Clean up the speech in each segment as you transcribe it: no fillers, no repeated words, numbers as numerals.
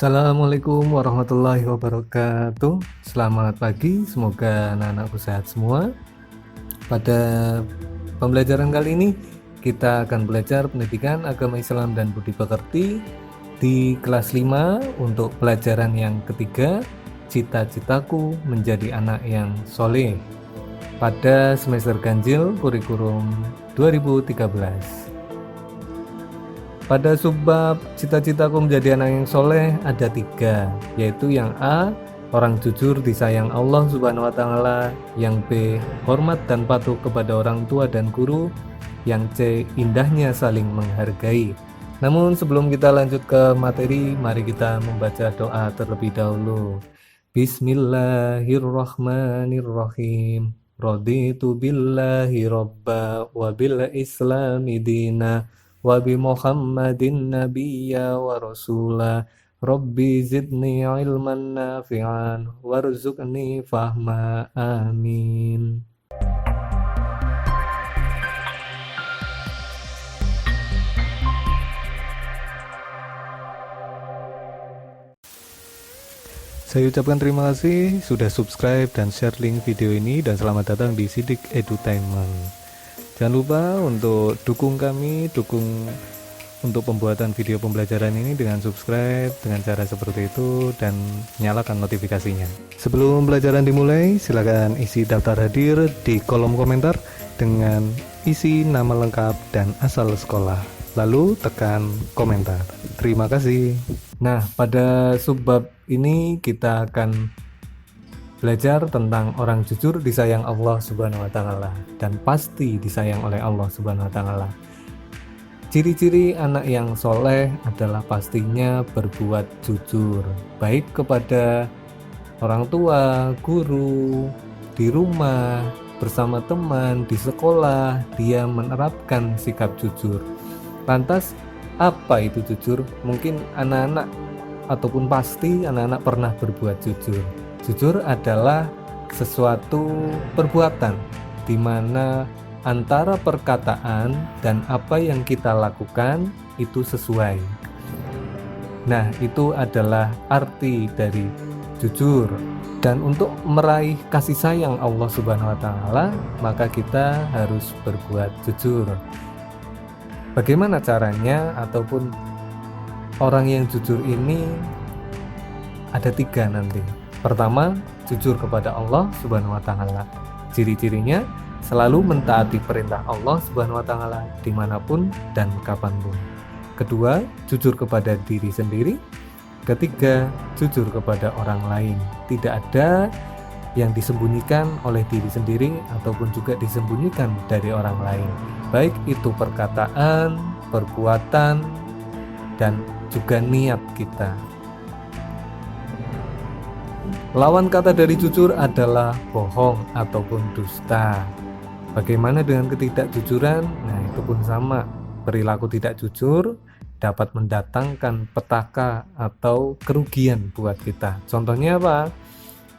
Assalamualaikum warahmatullahi wabarakatuh. Selamat pagi, semoga anak-anakku sehat semua. Pada pembelajaran kali ini kita akan belajar pendidikan agama Islam dan budi pekerti di kelas 5 untuk pelajaran yang ketiga, cita-citaku menjadi anak yang soleh, pada semester ganjil kurikulum 2013. Pada subbab cita-citaku menjadi anak yang soleh ada 3, yaitu yang A, orang jujur disayang Allah Subhanahu wa Ta'ala, yang B, hormat dan patuh kepada orang tua dan guru, yang C, indahnya saling menghargai. Namun sebelum kita lanjut ke materi, mari kita membaca doa terlebih dahulu. Bismillahirrahmanirrahim. Raditu billahi robba wa bil islami dina wa bi Muhammadin nabiyya wa rasula. Rabbi zidni ilman nafi'an warzuqni fahma. Amin. Saya ucapkan terima kasih sudah subscribe dan share link video ini, dan selamat datang di Sidik Edutainment. Jangan lupa untuk dukung kami, dukung untuk pembuatan video pembelajaran ini dengan subscribe dengan cara seperti itu dan nyalakan notifikasinya. Sebelum pembelajaran dimulai, silakan isi daftar hadir di kolom komentar dengan isi nama lengkap dan asal sekolah. Lalu tekan komentar. Terima kasih. Nah, pada subbab ini kita akan belajar tentang orang jujur disayang Allah Subhanahu wa Ta'ala dan pasti disayang oleh Allah Subhanahu wa Ta'ala. Ciri-ciri anak yang soleh adalah pastinya berbuat jujur, baik kepada orang tua, guru, di rumah, bersama teman, di sekolah, dia menerapkan sikap jujur. Lantas, apa itu jujur? Mungkin anak-anak ataupun pasti anak-anak pernah berbuat jujur. Jujur adalah sesuatu perbuatan di mana antara perkataan dan apa yang kita lakukan itu sesuai. Nah, itu adalah arti dari jujur. Dan untuk meraih kasih sayang Allah Subhanahu wa Ta'ala, maka kita harus berbuat jujur. Bagaimana caranya? Ataupun orang yang jujur ini ada 3 nanti. Pertama, jujur kepada Allah Subhanahu wa Ta'ala. Ciri-cirinya selalu mentaati perintah Allah Subhanahu wa Ta'ala dimanapun dan kapanpun. Kedua, jujur kepada diri sendiri. Ketiga, jujur kepada orang lain. Tidak ada yang disembunyikan oleh diri sendiri ataupun juga disembunyikan dari orang lain, baik itu perkataan, perbuatan, dan juga niat kita. Lawan kata dari jujur adalah bohong ataupun dusta. Bagaimana dengan ketidakjujuran? Nah, itu pun sama. Perilaku tidak jujur dapat mendatangkan petaka atau kerugian buat kita. Contohnya apa?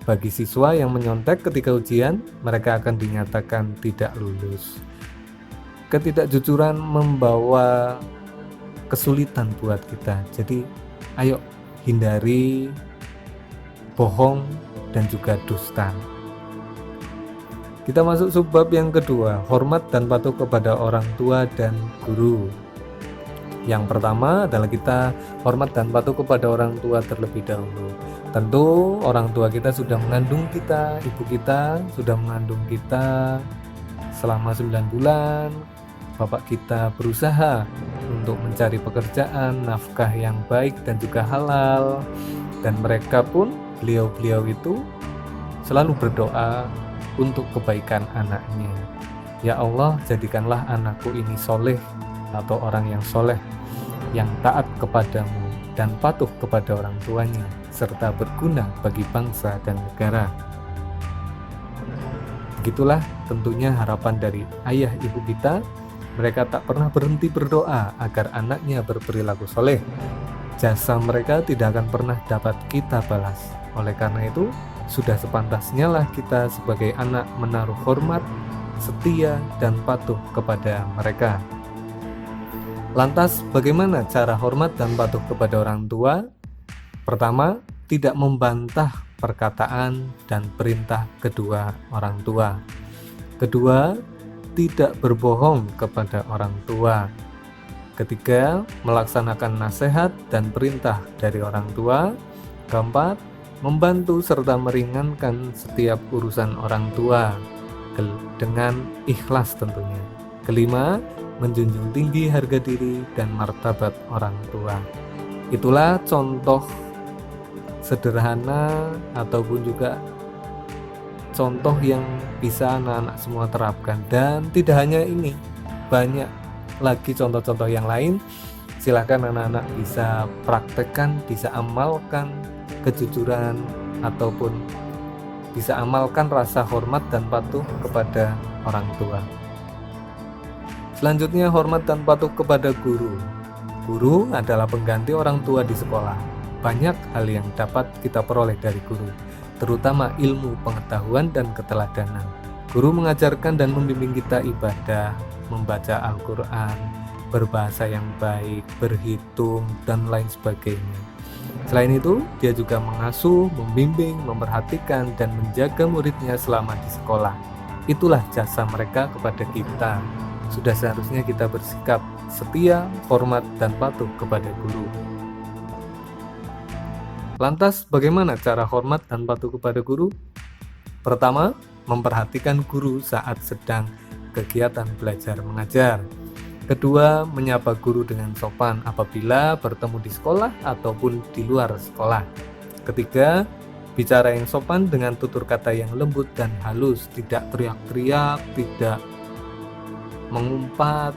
Bagi siswa yang menyontek ketika ujian, mereka akan dinyatakan tidak lulus. Ketidakjujuran membawa kesulitan buat kita. Jadi, ayo hindari bohong dan juga dusta. Kita masuk subbab yang kedua, hormat dan patuh kepada orang tua dan guru. Yang pertama adalah kita hormat dan patuh kepada orang tua terlebih dahulu. Tentu orang tua kita sudah mengandung kita, ibu kita sudah mengandung kita selama 9 bulan. Bapak kita berusaha untuk mencari pekerjaan, nafkah yang baik dan juga halal. Dan mereka pun, beliau-beliau itu selalu berdoa untuk kebaikan anaknya. Ya Allah, jadikanlah anakku ini soleh atau orang yang soleh, yang taat kepadamu dan patuh kepada orang tuanya, serta berguna bagi bangsa dan negara. Begitulah tentunya harapan dari ayah ibu kita. Mereka tak pernah berhenti berdoa agar anaknya berperilaku soleh. Jasa mereka tidak akan pernah dapat kita balas. Oleh karena itu, sudah sepantasnya lah kita sebagai anak menaruh hormat, setia, dan patuh kepada mereka. Lantas, bagaimana cara hormat dan patuh kepada orang tua? Pertama, tidak membantah perkataan dan perintah kedua orang tua. Kedua, tidak berbohong kepada orang tua. Ketiga, melaksanakan nasihat dan perintah dari orang tua. Keempat, membantu serta meringankan setiap urusan orang tua dengan ikhlas tentunya. Kelima, menjunjung tinggi harga diri dan martabat orang tua. Itulah contoh sederhana ataupun juga contoh yang bisa anak-anak semua terapkan. Dan tidak hanya ini, banyak lagi contoh-contoh yang lain. Silakan anak-anak bisa praktekkan, bisa amalkan kejujuran ataupun bisa amalkan rasa hormat dan patuh kepada orang tua. Selanjutnya, hormat dan patuh kepada guru. Guru adalah pengganti orang tua di sekolah. Banyak hal yang dapat kita peroleh dari guru, terutama ilmu, pengetahuan, dan keteladanan. Guru mengajarkan dan membimbing kita ibadah, membaca Al-Quran, berbahasa yang baik, berhitung, dan lain sebagainya. Selain itu, dia juga mengasuh, membimbing, memperhatikan, dan menjaga muridnya selama di sekolah. Itulah jasa mereka kepada kita. Sudah seharusnya kita bersikap setia, hormat, dan patuh kepada guru. Lantas, bagaimana cara hormat dan patuh kepada guru? Pertama, memperhatikan guru saat sedang kegiatan belajar mengajar. Kedua, menyapa guru dengan sopan apabila bertemu di sekolah ataupun di luar sekolah. Ketiga, bicara yang sopan dengan tutur kata yang lembut dan halus, tidak teriak-teriak, tidak mengumpat,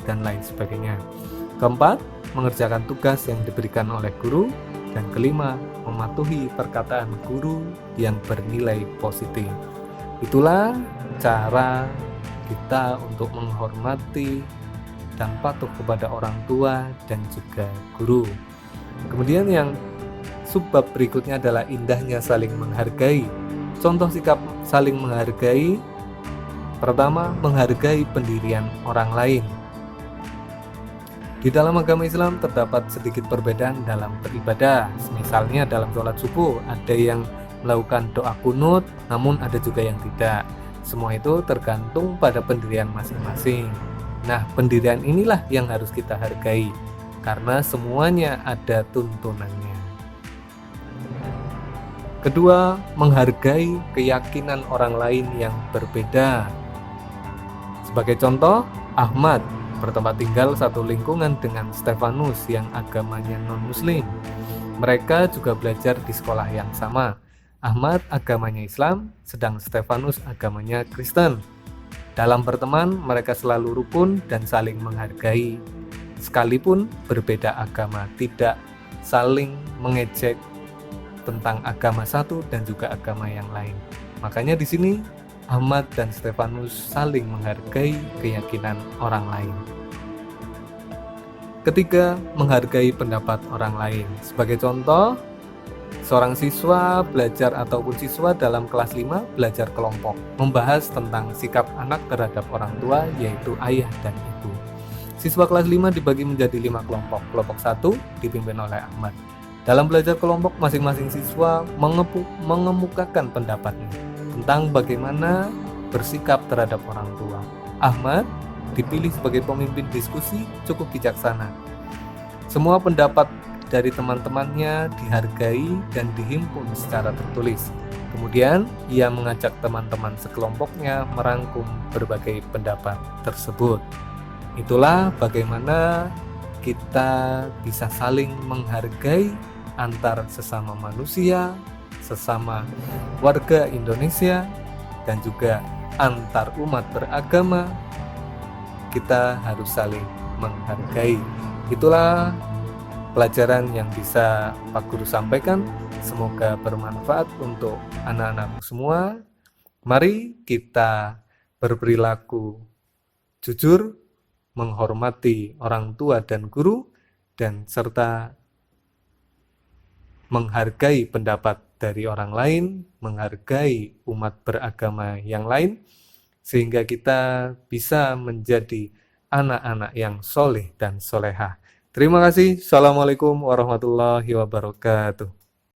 dan lain sebagainya. Keempat, mengerjakan tugas yang diberikan oleh guru. Dan kelima, mematuhi perkataan guru yang bernilai positif. Itulah cara kita untuk menghormati dan patuh kepada orang tua dan juga guru. Kemudian yang subbab berikutnya adalah indahnya saling menghargai. Contoh sikap saling menghargai: pertama, menghargai pendirian orang lain. Di dalam agama Islam terdapat sedikit perbedaan dalam beribadah. Misalnya dalam sholat subuh ada yang melakukan doa kunut, namun ada juga yang tidak. Semua itu tergantung pada pendirian masing-masing. Nah, pendirian inilah yang harus kita hargai, karena semuanya ada tuntunannya. Kedua, menghargai keyakinan orang lain yang berbeda. Sebagai contoh, Ahmad bertempat tinggal satu lingkungan dengan Stefanus yang agamanya non-muslim. Mereka juga belajar di sekolah yang sama. Ahmad agamanya Islam, sedang Stefanus agamanya Kristen. Dalam berteman, mereka selalu rukun dan saling menghargai. Sekalipun berbeda agama, tidak saling mengejek tentang agama satu dan juga agama yang lain. Makanya di sini Ahmad dan Stefanus saling menghargai keyakinan orang lain. Ketiga, menghargai pendapat orang lain. Sebagai contoh, seorang siswa belajar ataupun siswa dalam kelas 5 belajar kelompok, membahas tentang sikap anak terhadap orang tua, yaitu ayah dan ibu. Siswa kelas 5 dibagi menjadi 5 kelompok. Kelompok 1 dipimpin oleh Ahmad. Dalam belajar kelompok, masing-masing siswa mengemukakan pendapatnya tentang bagaimana bersikap terhadap orang tua. Ahmad dipilih sebagai pemimpin diskusi cukup bijaksana. Semua pendapat dari teman-temannya dihargai dan dihimpun secara tertulis. Kemudian ia mengajak teman-teman sekelompoknya merangkum berbagai pendapat tersebut. Itulah bagaimana kita bisa saling menghargai antar sesama manusia, sesama warga Indonesia, dan juga antar umat beragama. Kita harus saling menghargai. Itulah pelajaran yang bisa Pak Guru sampaikan. Semoga bermanfaat untuk anak-anak semua. Mari kita berperilaku jujur, menghormati orang tua dan guru, dan serta menghargai pendapat dari orang lain, menghargai umat beragama yang lain, sehingga kita bisa menjadi anak-anak yang soleh dan solehah. Terima kasih. Assalamualaikum warahmatullahi wabarakatuh.